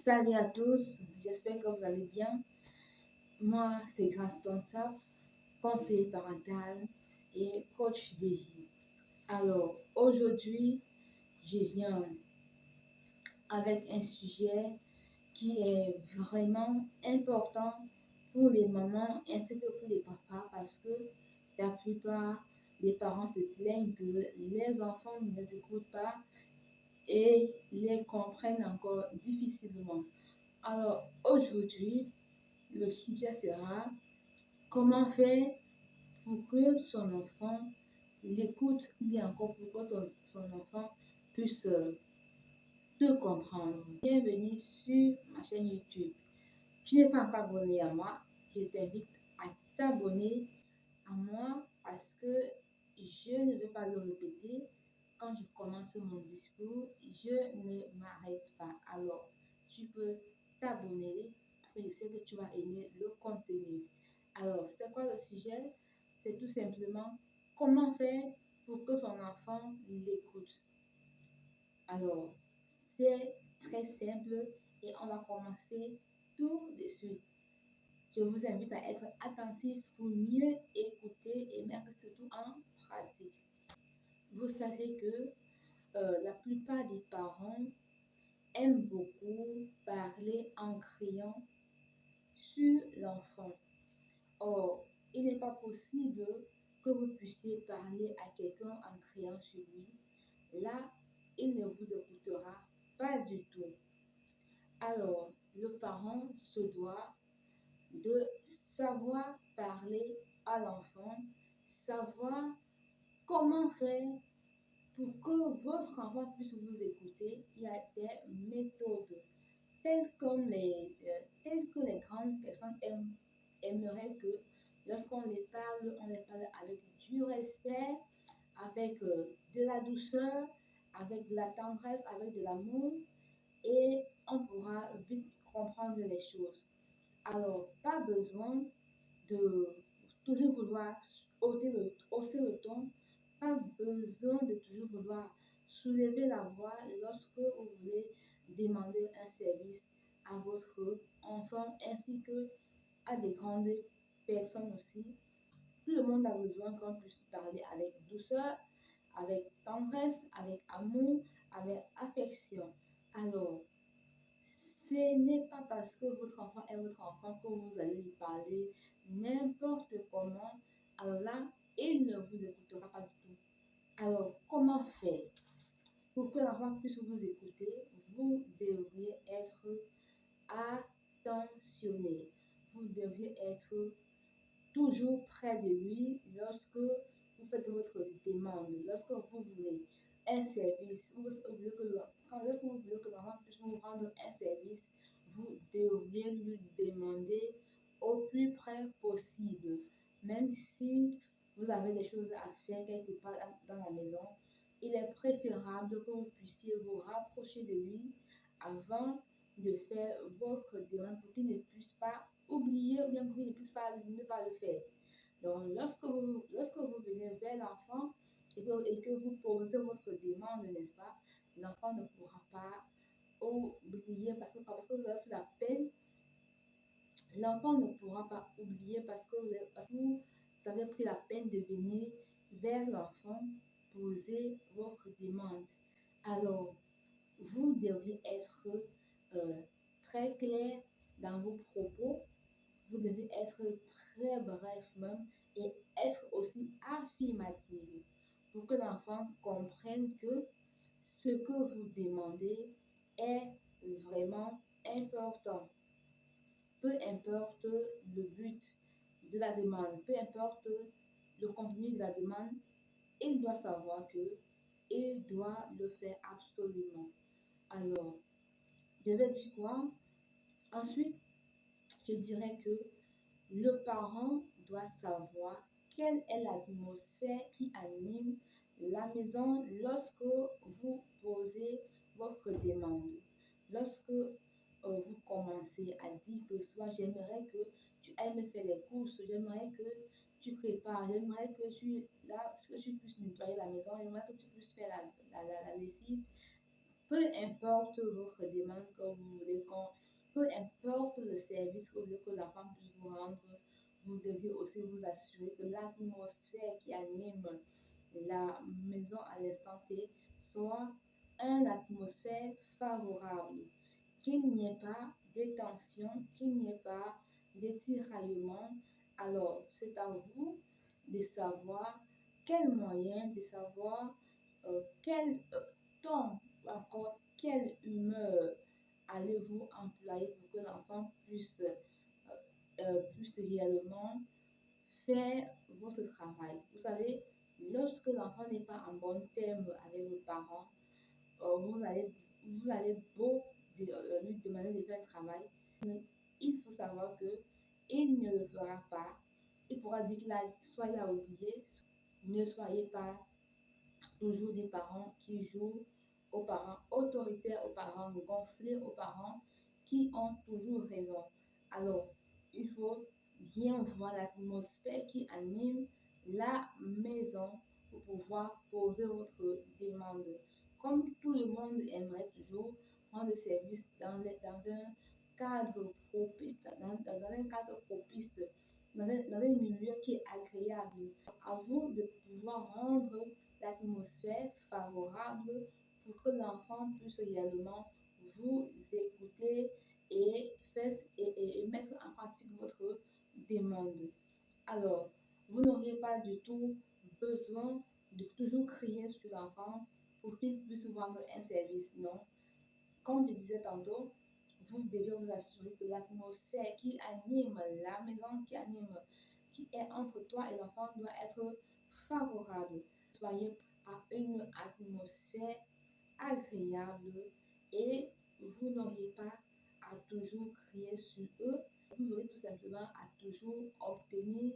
Salut à tous, j'espère que vous allez bien. Moi, c'est Grace Tonsap, conseiller parental et coach de vie. Alors, aujourd'hui, je viens avec un sujet qui est vraiment important pour les mamans ainsi que pour les papas parce que la plupart des parents se plaignent que les enfants ne les écoutent pas et les comprennent encore difficilement. Alors, aujourd'hui, le sujet sera comment faire pour que son enfant l'écoute ou bien encore pour que son enfant puisse te comprendre. Bienvenue sur ma chaîne YouTube. Tu n'es pas encore abonné à moi, je t'invite à t'abonner à moi parce que je ne vais pas le répéter. Quand je commence mon discours, je ne m'arrête pas. Alors, tu peux t'abonner et je sais que tu vas aimer le contenu. Alors, c'est quoi le sujet? C'est tout simplement comment faire pour que son enfant l'écoute. Alors, c'est très simple et on va commencer tout de suite. Je vous invite à être attentif pour mieux écouter et mettre surtout en pratique. Vous savez que la plupart des parents aiment beaucoup parler en criant sur l'enfant. Or, il n'est pas possible que vous puissiez parler à quelqu'un en criant sur lui. Là, il ne vous écoutera pas du tout. Alors, le parent se doit de savoir parler à l'enfant, savoir comment faire pour que votre enfant puisse vous écouter. Il y a des méthodes telles que les grandes personnes aimeraient que lorsqu'on on les parle avec du respect, avec de la douceur, avec de la tendresse, avec de l'amour, et on pourra vite comprendre les choses. Alors, pas besoin de toujours vouloir hausser le ton, pas besoin de toujours vouloir soulever la voix lorsque vous voulez demander un service à votre enfant ainsi que à des grandes personnes aussi. Tout le monde a besoin qu'on puisse parler avec douceur, avec tendresse, avec amour, avec affection. Alors, ce n'est pas parce que votre enfant est votre enfant que vous allez lui parler n'importe comment. Alors là, il ne vous écoutera pas du tout. Alors, comment faire? Pour que l'enfant puisse vous écouter, vous devriez être attentionné. Vous devriez être toujours près de lui lorsque vous faites votre demande, lorsque vous voulez un service, lorsque vous voulez que l'enfant puisse vous rendre un service, vous devriez lui demander au plus près possible. Même si vous avez des choses à faire quelque part dans la maison, il est préférable que vous puissiez vous rapprocher de lui avant de faire votre demande pour qu'il ne puisse pas oublier ou bien pour qu'il ne puisse pas ne pas le faire. Donc, lorsque vous venez vers l'enfant et que vous posez votre demande, n'est-ce pas, l'enfant ne pourra pas oublier parce que vous avez fait la peine. L'enfant ne pourra pas oublier parce que vous avez pris la peine de venir vers l'enfant poser votre demande. Alors, vous devez être euh, très clair dans vos propos. Vous devez être très bref même et être aussi affirmatif pour que l'enfant comprenne que ce que vous demandez est vraiment important. Peu importe le but de la demande, peu importe le contenu de la demande, il doit savoir que il doit le faire absolument. Alors, je vais dire quoi? Ensuite, je dirais que le parent doit savoir quelle est l'atmosphère qui anime la maison lorsque vous posez votre demande. Lorsque vous commencez à dire que soit j'aimerais que tu ailles me faire les courses, j'aimerais que tu prépares, j'aimerais que tu puisses nettoyer la maison, j'aimerais que tu puisses faire la lessive. Peu importe votre demande que vous voulez qu'il n'y ait pas de tension, qu'il n'y ait pas de tiraillement. Alors, c'est à vous de savoir quel moyen, de savoir quel ton, ou encore quelle humeur allez-vous employer pour que l'enfant puisse réellement faire votre travail. Vous savez, lorsque l'enfant n'est pas en bon terme avec le parent, vous allez beau lui demander de faire un travail, il faut savoir que il ne le fera pas. Il pourra dire qu'il a, soit il a oublié, ne soyez pas toujours des parents qui jouent, aux parents autoritaires, aux parents gonflés, aux parents qui ont toujours raison. Alors, il faut bien voir l'atmosphère qui anime la maison pour pouvoir poser votre demande. Comme tout le monde aimerait toujours rendre service dans un cadre propice, dans un cadre propice, dans un milieu qui est agréable. À vous de pouvoir rendre l'atmosphère favorable pour que l'enfant puisse réellement vous écouter et mettre en pratique votre demande. Alors, vous n'aurez pas du tout besoin de toujours crier sur l'enfant pour qu'il puisse vous rendre un service. Non. Comme je disais tantôt, vous devez vous assurer que l'atmosphère qui anime la maison, qui est entre toi et l'enfant doit être favorable. Soyez à une atmosphère agréable et vous n'auriez pas à toujours crier sur eux. Vous aurez tout simplement à toujours obtenir